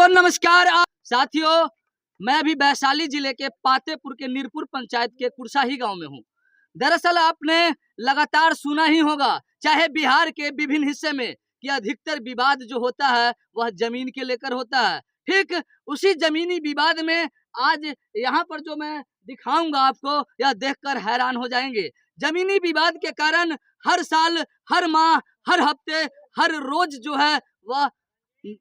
नमस्कार साथियों, मैं भी वैशाली जिले के पातेपुर के नीरपुर पंचायत के कुरसाही गांव में हूं। दरअसल आपने लगातार सुना ही होगा, चाहे बिहार के विभिन्न हिस्से में, कि अधिकतर विवाद जो होता है वह जमीन के लेकर होता है। ठीक उसी जमीनी विवाद में आज यहाँ पर जो मैं दिखाऊंगा आपको, यह देखकर हैरान हो जाएंगे। जमीनी विवाद के कारण हर साल, हर माह, हर हफ्ते, हर रोज जो है वह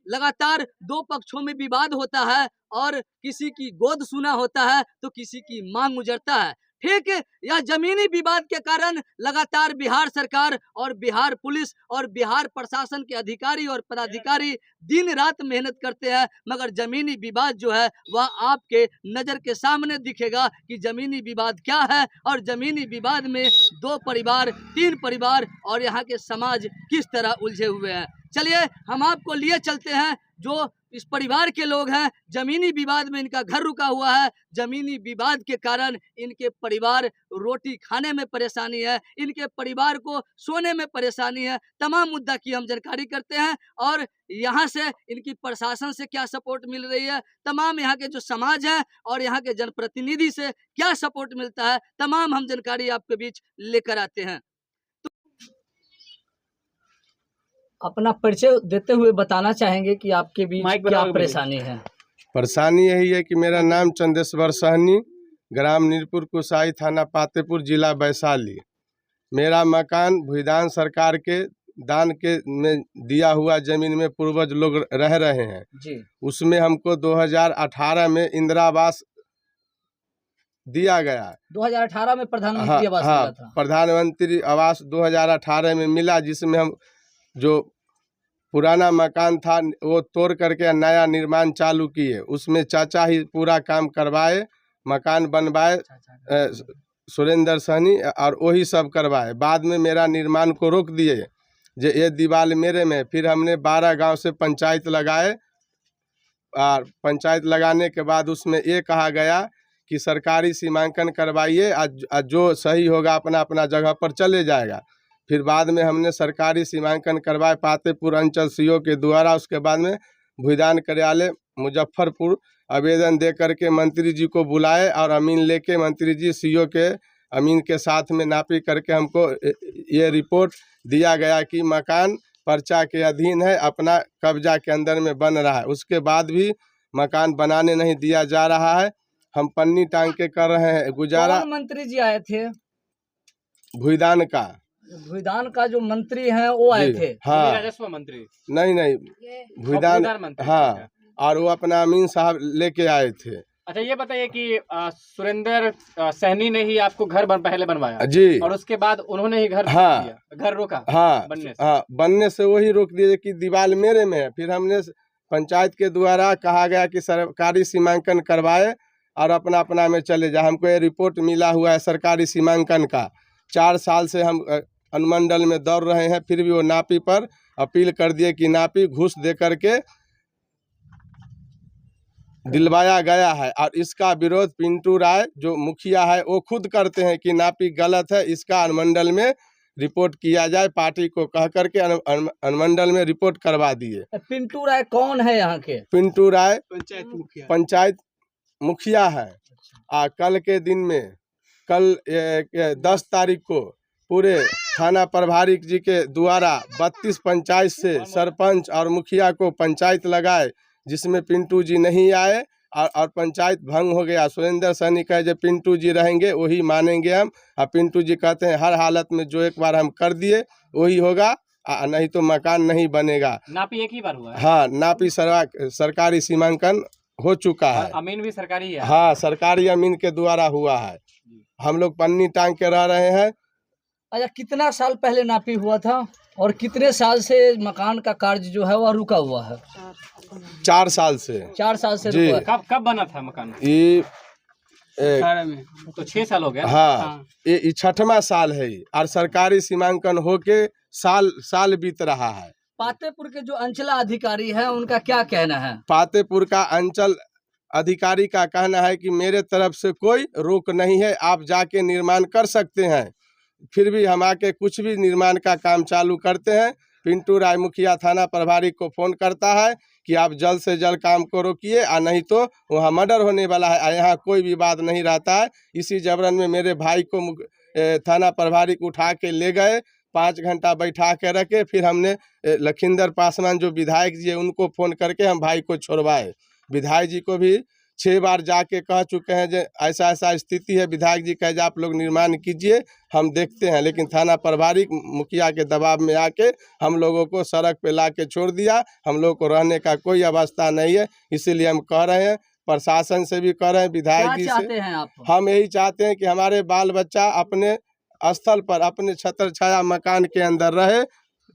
लगातार दो पक्षों में विवाद होता है और किसी की गोद सुना होता है तो किसी की मांग उजरता है। ठीक यह जमीनी विवाद के कारण लगातार बिहार सरकार और बिहार पुलिस और बिहार प्रशासन के अधिकारी और पदाधिकारी दिन रात मेहनत करते हैं, मगर जमीनी विवाद जो है वह आपके नजर के सामने दिखेगा कि जमीनी विवाद क्या है और जमीनी विवाद में दो परिवार, तीन परिवार और यहाँ के समाज किस तरह उलझे हुए हैं। चलिए हम आपको लिए चलते हैं जो इस परिवार के लोग हैं। जमीनी विवाद में इनका घर रुका हुआ है, जमीनी विवाद के कारण इनके परिवार रोटी खाने में परेशानी है, इनके परिवार को सोने में परेशानी है। तमाम मुद्दा की हम जानकारी करते हैं और यहाँ से इनकी प्रशासन से क्या सपोर्ट मिल रही है, तमाम यहाँ के जो समाज है और यहाँ के जनप्रतिनिधि से क्या सपोर्ट मिलता है, तमाम हम जानकारी आपके बीच लेकर आते हैं। अपना परिचय देते हुए बताना चाहेंगे कि आपके बीच क्या परेशानी है। परेशानी यही है कि मेरा नाम चंदेश्वर सहनी, ग्राम नीरपुर कुरसाही, थाना पातेपुर, जिला वैशाली। मेरा मकान भूदान सरकार के दान के में दिया हुआ जमीन में पूर्वज लोग रह रहे हैं जी। उसमें हमको 2018 में इंदिरा आवास दिया गया। 2018 में प्रधानमंत्री आवास मिला था। प्रधानमंत्री आवास 2018 में मिला, जिसमें हम जो पुराना मकान था वो तोड़ करके नया निर्माण चालू किए। उसमें चाचा ही पूरा काम करवाए, मकान बनवाए, सुरेंद्र सहनी और वही सब करवाए। बाद में मेरा निर्माण को रोक दिए, जो ये दीवार मेरे में। फिर हमने 12 गांव से पंचायत लगाए और पंचायत लगाने के बाद उसमें ये कहा गया कि सरकारी सीमांकन करवाइए, जो सही होगा अपना अपना जगह पर चले जाएगा। फिर बाद में हमने सरकारी सीमांकन करवाए पातेपुर अंचल सीओ के द्वारा। उसके बाद में भूदान कार्यालय मुजफ्फरपुर आवेदन दे करके मंत्री जी को बुलाए और अमीन लेके मंत्री जी सीओ के अमीन के साथ में नापी करके हमको ये रिपोर्ट दिया गया कि मकान पर्चा के अधीन है, अपना कब्जा के अंदर में बन रहा है। उसके बाद भी मकान बनाने नहीं दिया जा रहा है। हम पन्नी टांग के कर रहे हैं गुजारा। कौन मंत्री जी आए थे? भूदान का जो मंत्री हैं वो आए थे? हाँ, राजस्व मंत्री नहीं भूदान मंत्री। हाँ, और वो अपना अमीन साहब लेके आए थे। अच्छा, ये बताइए कि सुरेंद्र सहनी ने ही आपको घर पहले बनवाया जी, और उसके बाद उन्होंने ही घर घर रोका? हाँ, बनने से वही रोक दिए कि दीवार मेरे में है। फिर हमने पंचायत के द्वारा कहा गया कि सरकारी सीमांकन करवाए और अपना अपना में चले जाए। हमको ये रिपोर्ट मिला हुआ है सरकारी सीमांकन का। 4 साल से हम अनुमंडल में दौड़ रहे हैं, फिर भी वो नापी पर अपील कर दिए कि नापी घूस दे करके दिलवाया गया है। और इसका विरोध पिंटू राय जो मुखिया है वो खुद करते हैं कि नापी गलत है, इसका अनुमंडल में रिपोर्ट किया जाए। पार्टी को कह करके अनुमंडल में रिपोर्ट करवा दिए। पिंटू राय कौन है यहाँ के? पिंटू राय पंचायत मुखिया है। कल के दिन में, कल 10 तारीख को पूरे थाना प्रभारी जी के द्वारा 32 पंचायत से सरपंच और मुखिया को पंचायत लगाए, जिसमें पिंटू जी नहीं आए और पंचायत भंग हो गया। सुरेंद्र सहनी कहे जो पिंटू जी रहेंगे वही मानेंगे हम, और पिंटू जी कहते हैं हर हालत में जो एक बार हम कर दिए वही होगा, नहीं तो मकान नहीं बनेगा। नापी एक ही बार हुआ है? हाँ, नापी सरकारी सीमांकन हो चुका है। अमीन भी सरकारी है? हाँ, सरकारी अमीन के द्वारा हुआ है। हम लोग पन्नी टांग के रह रहे हैं। अच्छा, कितना साल पहले नापी हुआ था और कितने साल से मकान का कार्य जो है वह रुका हुआ है? 4 साल से। 4 साल से जी। रुका है। कब बना था मकान? ये तो 6 साल हो गया। हाँ, ये 6वां साल है और सरकारी सीमांकन होके साल बीत रहा है। पातेपुर के जो अंचला अधिकारी हैं उनका क्या कहना है? पातेपुर का अंचल अधिकारी का कहना है कि मेरे तरफ से कोई रोक नहीं है, आप जाके निर्माण कर सकते हैं। फिर भी हम आके कुछ भी निर्माण का काम चालू करते हैं। पिंटू राय मुखिया थाना प्रभारी को फोन करता है कि आप जल्द से जल्द काम को रोकिए, और नहीं तो वहाँ मर्डर होने वाला है। और यहाँ कोई विवाद नहीं रहता है। इसी जबरन में मेरे भाई को थाना प्रभारी को उठा के ले गए, 5 घंटा बैठा के रखे। फिर हमने लखिंदर पासवान जो विधायक जी है उनको फ़ोन करके हम भाई को छोड़वाए। विधायक जी को भी 6 बार जाके कह चुके हैं जो ऐसा ऐसा स्थिति है। विधायक जी कहे आप लोग निर्माण कीजिए, हम देखते हैं। लेकिन थाना प्रभारी मुखिया के दबाव में आके हम लोगों को सड़क पे ला के छोड़ दिया। हम लोग को रहने का कोई अवस्था नहीं है। इसीलिए हम कह रहे हैं, प्रशासन से भी कह रहे हैं, विधायक क्या जी चाहते से हैं आप? हम यही चाहते हैं कि हमारे बाल बच्चा अपने स्थल पर, अपने छत्र छाया मकान के अंदर रहे,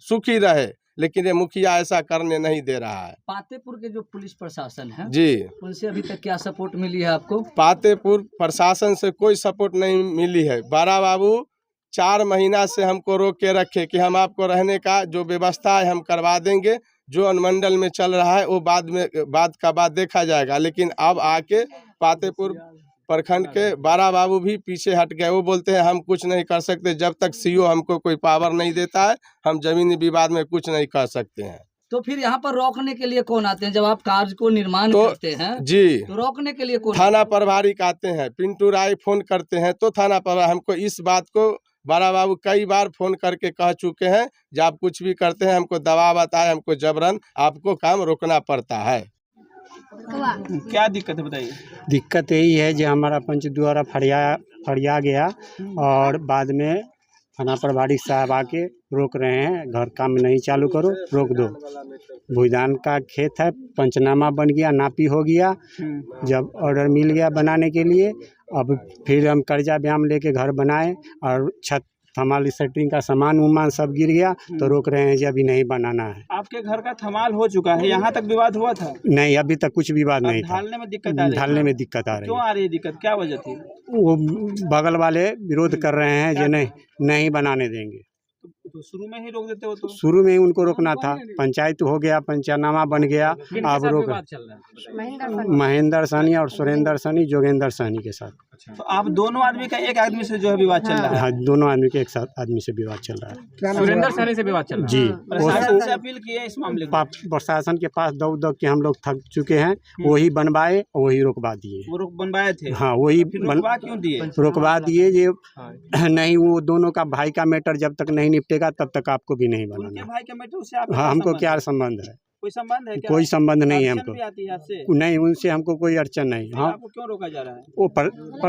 सुखी रहे। लेकिन ये मुखिया ऐसा करने नहीं दे रहा है। पातेपुर के जो पुलिस प्रशासन है जी, उनसे अभी तक क्या सपोर्ट मिली है आपको? पातेपुर प्रशासन से कोई सपोर्ट नहीं मिली है। बारा बाबू 4 महीना से हमको रोक के रखे कि हम आपको रहने का जो व्यवस्था है हम करवा देंगे, जो अनुमंडल में चल रहा है वो बाद का बात देखा जाएगा। लेकिन अब आके पातेपुर प्रखंड के बारा बाबू भी पीछे हट गए। वो बोलते हैं हम कुछ नहीं कर सकते, जब तक सीओ हमको कोई पावर नहीं देता है हम जमीनी विवाद में कुछ नहीं कर सकते हैं। तो फिर यहाँ पर रोकने के लिए कौन आते हैं जब आप कार्य को निर्माण करते हैं? जी, तो रोकने के लिए कौन? थाना प्रभारी आते हैं, पिंटू राय फोन करते हैं तो थाना प्रभारी हमको इस बात को बारा बाबू कई बार फोन करके कह चुके हैं, जब आप कुछ भी करते हैं हमको दबाव आता है, हमको जबरन आपको काम रोकना पड़ता है। क्या दिक्कत है बताइए? दिक्कत यही है जो हमारा पंच द्वारा फरिया गया और बाद में थाना प्रभारी साहब आके रोक रहे हैं, घर काम नहीं चालू करो, रोक दो। भूदान का खेत है, पंचनामा बन गया, नापी हो गया, जब ऑर्डर मिल गया बनाने के लिए, अब फिर हम कर्जा ब्याम लेके घर बनाए और छत हमारी सेटिंग का सामान उमान सब गिर गया तो रोक रहे हैं जी अभी नहीं बनाना है। आपके घर का थमाल हो चुका है, यहाँ तक विवाद हुआ था? नहीं, अभी तक कुछ विवाद नहीं था। ढालने में दिक्कत आ रही है? ढालने में दिक्कत आ रही क्यों है? आ रही है दिक्कत, क्या वजह थी? वो बगल वाले विरोध कर रहे हैं जो नहीं बनाने देंगे। तो शुरू में ही रोक देते हो तो? शुरू में ही उनको रोकना था, पंचायत हो गया, पंचनामा बन गया, अब रोक। महेंद्र सहनी और सुरेंद्र सहनी, जोगेंद्र सहनी के साथ। तो आप दोनों आदमी का एक आदमी से जो है विवाद चल रहा है? हाँ, दोनों आदमी के एक साथ आदमी से विवाद चल रहा है। सुरेंद्र सहनी से विवाद चल रहा है जी, प्रशासन से अपील की है इस मामले में? प्रशासन के पास दौड़ के हम लोग थक चुके हैं, वही बनवाए वही रोकवा दिए। वो बनवाए थे? हाँ, वही रोकवा क्यों दिए? रोकवा दिए ये नहीं, वो दोनों का भाई का मैटर जब तक नहीं निपटेगा तब तक आपको भी नहीं बनाना। भाई के मैटर से आपका हाँ, हमको संबंध क्या है? संबंध है? कोई संबंध है क्या? कोई संबंध नहीं है अड़चन हमको। भी आती है आपसे? नहीं, उनसे हमको कोई अड़चन नहीं। हाँ, आपको क्यों रोका जा रहा है? वो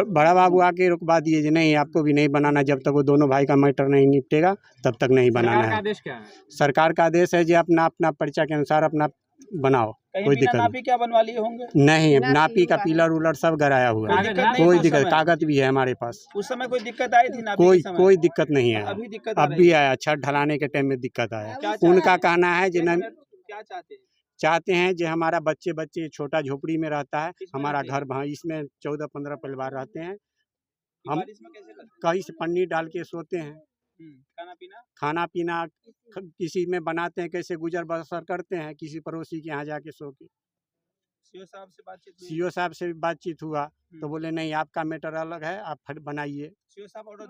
बड़ा बाबू आके रुकवा दिए जी नहीं आपको भी नहीं बनाना, जब तक वो दोनों भाई का मैटर नहीं निपटेगा तब तक नहीं बनाना है। आदेश क्या है? सरकार का आदेश है जी अपना अपना पर्चा के अनुसार अपना बनाओ, कोई दिक्कत नापी क्या बनवा लिए होंगे? नहीं। नापी का पिलर उलर सब गराया हुआ है, कोई दिक्कत, कागज भी है हमारे पास। उस समय कोई दिक्कत आई थी नापी के समय? कोई दिक्कत नहीं है। अभी दिक्कत अब भी आया, छत ढलाने के टाइम में दिक्कत आया। उनका कहना है जी क्या चाहते हैं जो हमारा बच्चे छोटा झोपड़ी में रहता है, हमारा घर इसमें 14-15 परिवार रहते हैं, हम कहीं से पन्नी डाल के सोते हैं, खाना पीना किसी में बनाते हैं, कैसे गुजर बसर करते हैं, किसी पड़ोसी के यहाँ जाके सो के। सीओ साहब से भी बातचीत हुआ तो बोले नहीं आपका मैटर अलग है, आप फिर बनाइए। सीओ साहब ऑर्डर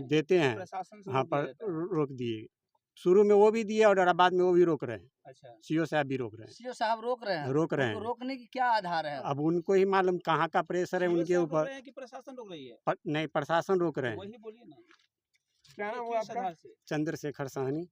देते हैं। हाँ, पर रोक दिए। शुरू में वो भी दिए और बाद में वो भी रोक रहे हैं। अच्छा, सीओ साहब भी रोक रहे हैं। सीओ साहब रोक रहे हैं? रोक रहे हैं। रोकने की क्या आधार है? अब उनको ही मालूम कहाँ का प्रेशर है उनके ऊपर। प्रशासन रोक रही है? नहीं, प्रशासन रोक रहे हैं। वही बोलिए ना, क्या नाम हुआ आपका? चंद्रशेखर सहनी।